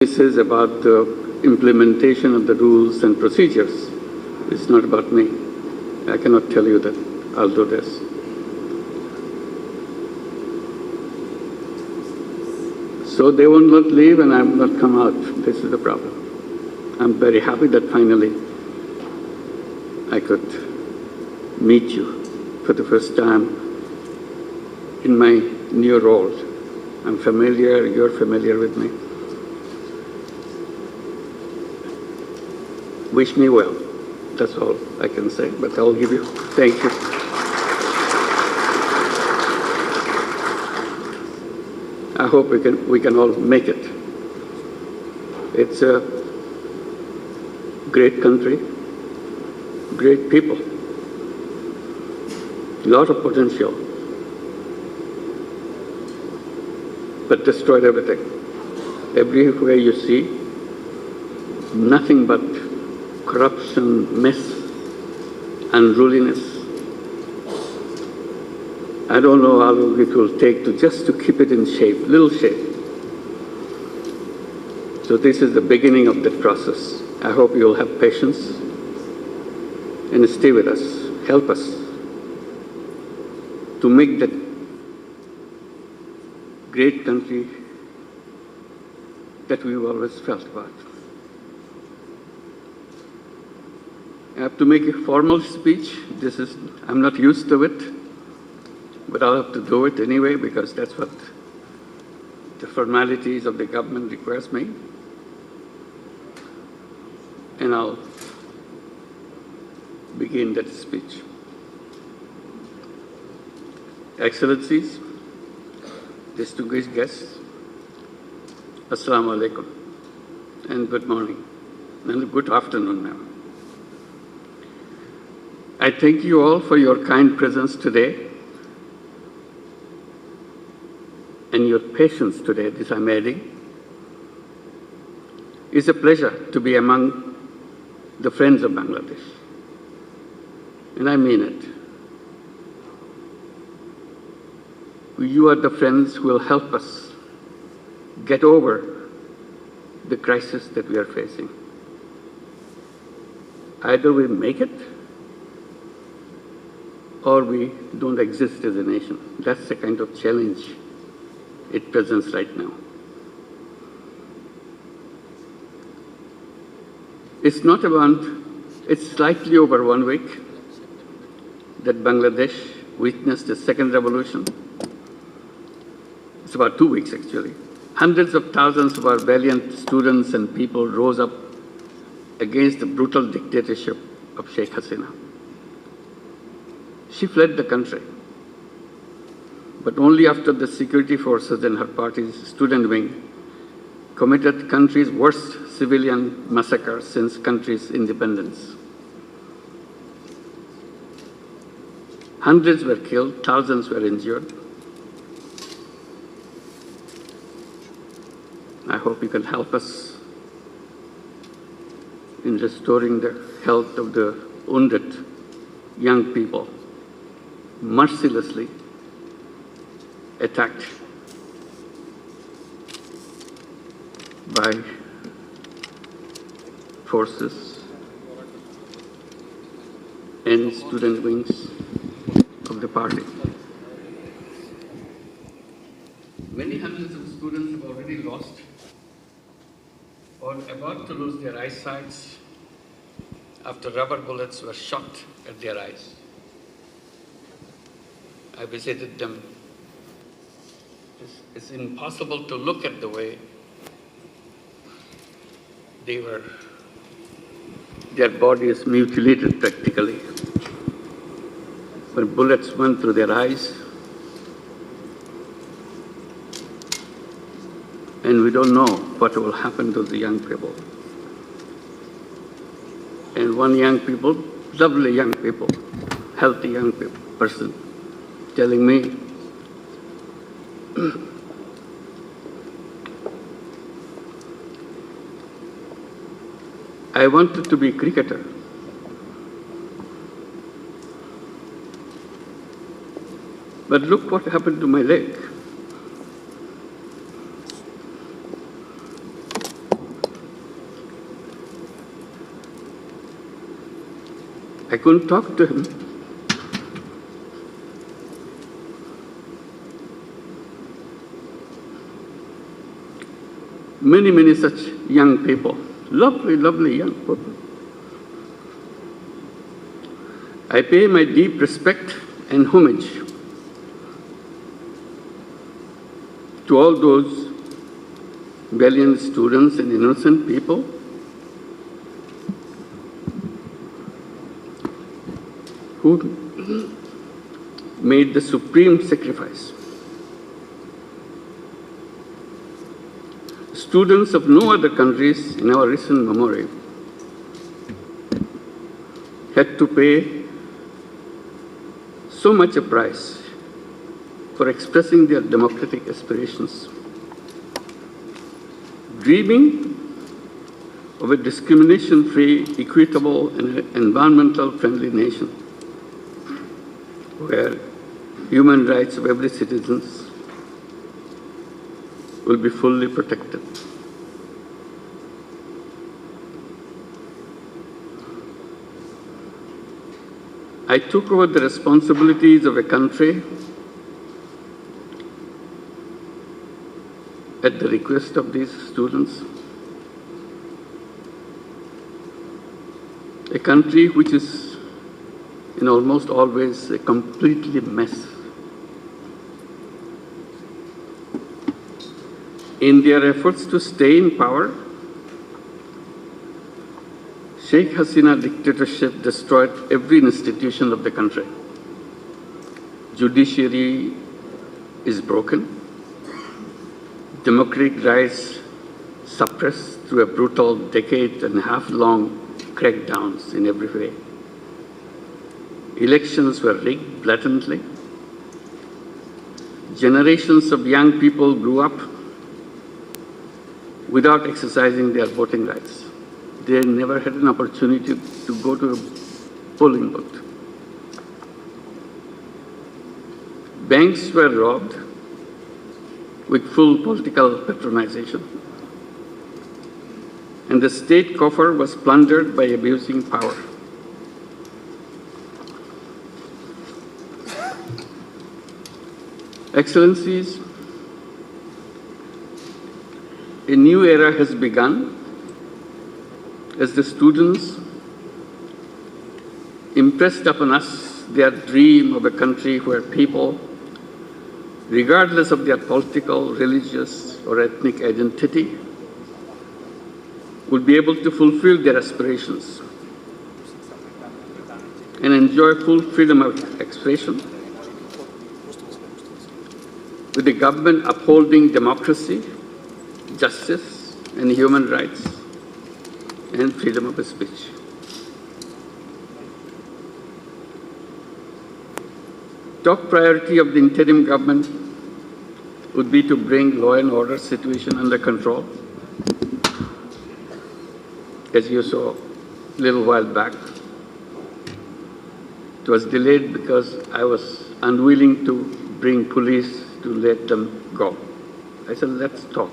This is about the implementation of the rules and procedures. It's not about me. I cannot tell you that I'll do this. So they will not leave and I will not come out. This is the problem. I'm very happy that finally I could meet you for the first time in my new role. I'm familiar, you're familiar with me. Wish me well. That's all I can say, but I'll give you. Thank you. I hope we can all make it. It's a great country, great people, a lot of potential, but destroyed everything. Everywhere you see, nothing but corruption, mess, unruliness. I don't know how long it will take just to keep it in shape, little shape. So this is the beginning of that process. I hope you'll have patience and stay with us, help us to make that great country that we've always felt about. I have to make a formal speech. I'm not used to it, but I'll have to do it anyway because that's what the formalities of the government requires me. And I'll begin that speech. Excellencies, distinguished guests, Assalamu alaikum, and good morning, and good afternoon now. I thank you all for your kind presence today and your patience today, this I'm adding. It's a pleasure to be among the friends of Bangladesh, and I mean it. You are the friends who will help us get over the crisis that we are facing. Either we make it or we don't exist as a nation. That's the kind of challenge it presents right now. It's slightly over 1 week that Bangladesh witnessed the second revolution. It's about 2 weeks actually. Hundreds of thousands of our valiant students and people rose up against the brutal dictatorship of Sheikh Hasina. She fled the country, but only after the security forces and her party's student wing committed the country's worst civilian massacre since country's independence. Hundreds were killed, thousands were injured. I hope you can help us in restoring the health of the wounded young people, mercilessly attacked by forces and student wings of the party. Many hundreds of students have already lost or about to lose their eyesight after rubber bullets were shot at their eyes. I visited them. It's impossible to look at the way their body is mutilated practically. When bullets went through their eyes, and we don't know what will happen to the young people. And one young people, lovely young people, healthy young person, telling me, I wanted to be a cricketer. But look what happened to my leg. I couldn't talk to him. Many, many such young people, lovely, lovely young people. I pay my deep respect and homage to all those valiant students and innocent people who made the supreme sacrifice. Students of no other countries in our recent memory had to pay so much a price for expressing their democratic aspirations, dreaming of a discrimination-free, equitable, and environmental-friendly nation where human rights of every citizen will be fully protected. I took over the responsibilities of a country at the request of these students, a country which is in almost always a completely mess. In their efforts to stay in power, Sheikh Hasina dictatorship destroyed every institution of the country. Judiciary is broken. Democratic rights suppressed through a brutal decade-and-a-half-long crackdowns in every way. Elections were rigged blatantly. Generations of young people grew up without exercising their voting rights. They never had an opportunity to go to a polling booth. Banks were robbed with full political patronization. And the state coffer was plundered by abusing power. Excellencies, a new era has begun as the students impressed upon us their dream of a country where people, regardless of their political, religious, or ethnic identity, would be able to fulfill their aspirations and enjoy full freedom of expression, with the government upholding democracy, justice, and human rights, and freedom of speech. Top priority of the interim government would be to bring law and order situation under control. As you saw a little while back, it was delayed because I was unwilling to bring police to let them go. I said, let's talk.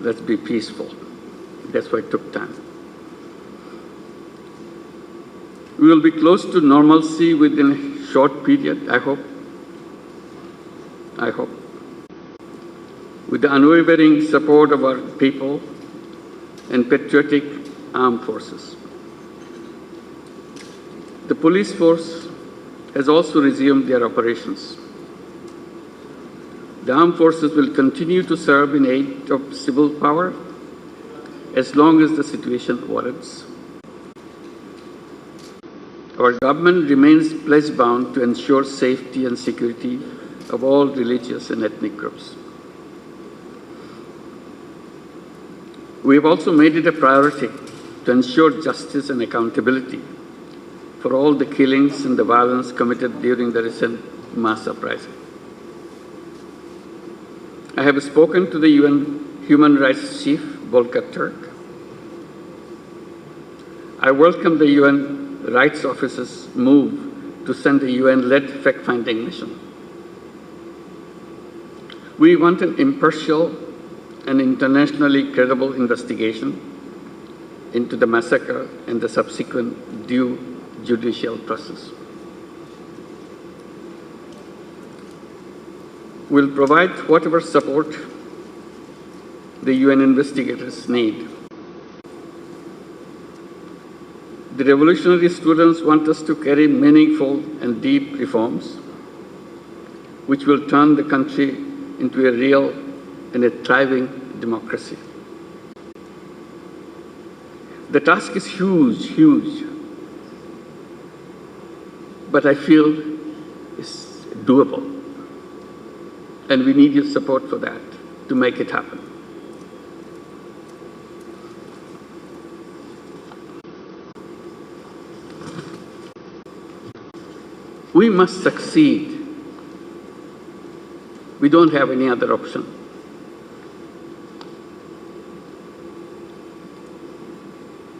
Let's be peaceful. That's why it took time. We will be close to normalcy within a short period, I hope. I hope. With the unwavering support of our people and patriotic armed forces. The police force has also resumed their operations. The armed forces will continue to serve in aid of civil power as long as the situation warrants. Our government remains pledge-bound to ensure safety and security of all religious and ethnic groups. We have also made it a priority to ensure justice and accountability for all the killings and the violence committed during the recent mass uprising. I have spoken to the UN Human Rights Chief, Volker Turk. I welcome the UN Rights Office's move to send a UN-led fact-finding mission. We want an impartial and internationally credible investigation into the massacre and the subsequent due judicial process. We'll provide whatever support the UN investigators need. The revolutionary students want us to carry meaningful and deep reforms which will turn the country into a real and a thriving democracy. The task is huge, huge, but I feel it's doable. And we need your support for that to make it happen. We must succeed. We don't have any other option.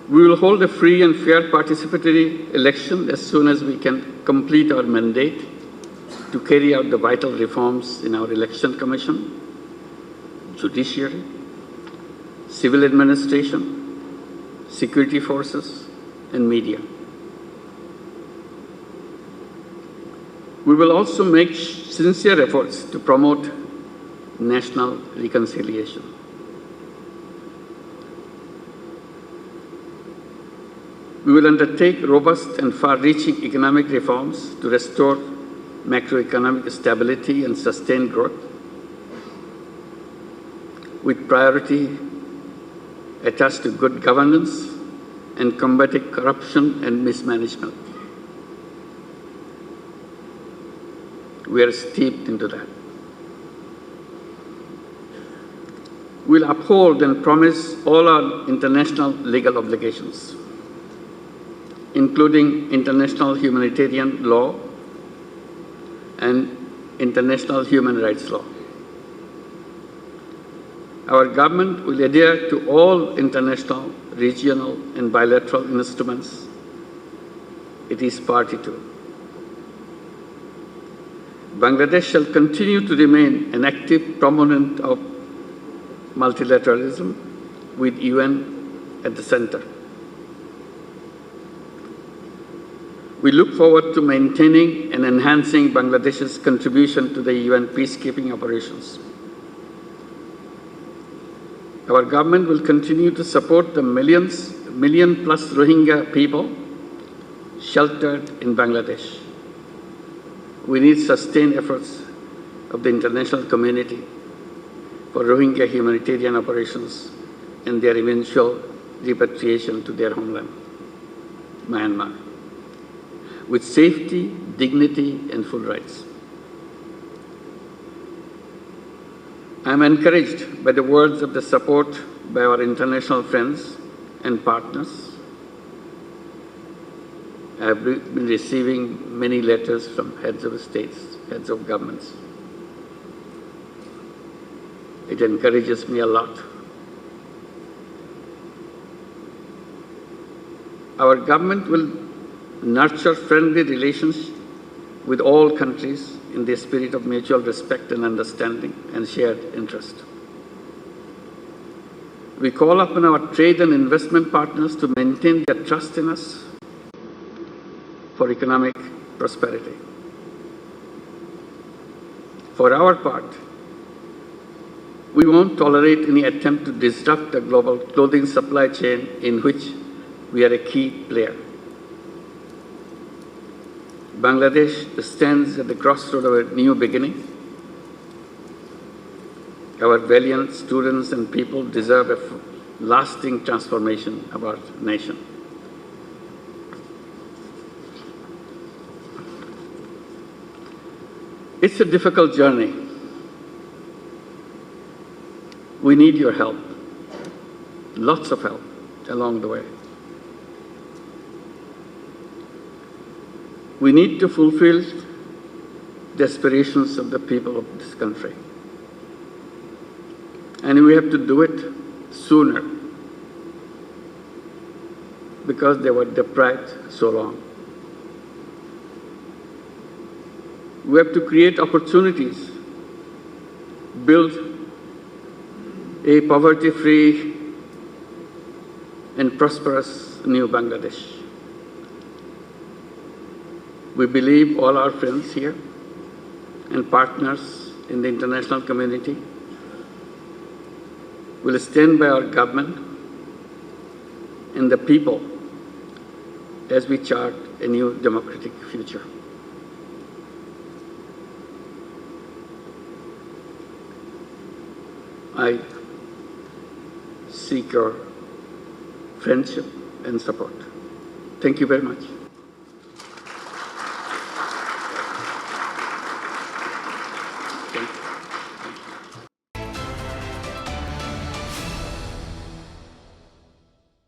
We will hold a free and fair participatory election as soon as we can complete our mandate to carry out the vital reforms in our election commission, judiciary, civil administration, security forces, and media. We will also make sincere efforts to promote national reconciliation. We will undertake robust and far-reaching economic reforms to restore macroeconomic stability and sustain growth, with priority attached to good governance and combating corruption and mismanagement. We are steeped into that. We'll uphold and promise all our international legal obligations, including international humanitarian law and international human rights law. Our government will adhere to all international, regional, and bilateral instruments it is party to. Bangladesh shall continue to remain an active proponent of multilateralism with UN at the center. We look forward to maintaining and enhancing Bangladesh's contribution to the UN peacekeeping operations. Our government will continue to support the million plus Rohingya people sheltered in Bangladesh. We need sustained efforts of the international community for Rohingya humanitarian operations and their eventual repatriation to their homeland, Myanmar, with safety, dignity, and full rights. I am encouraged by the words of the support by our international friends and partners. I have been receiving many letters from heads of states, heads of governments. It encourages me a lot. Our government will nurture friendly relations with all countries in the spirit of mutual respect and understanding and shared interest. We call upon our trade and investment partners to maintain their trust in us for economic prosperity. For our part, we won't tolerate any attempt to disrupt the global clothing supply chain in which we are a key player. Bangladesh stands at the crossroad of a new beginning. Our valiant students and people deserve a lasting transformation of our nation. It's a difficult journey. We need your help, lots of help along the way. We need to fulfill the aspirations of the people of this country. And we have to do it sooner because they were deprived so long. We have to create opportunities, build a poverty-free and prosperous new Bangladesh. We believe all our friends here and partners in the international community will stand by our government and the people as we chart a new democratic future. I seek your friendship and support. Thank you very much.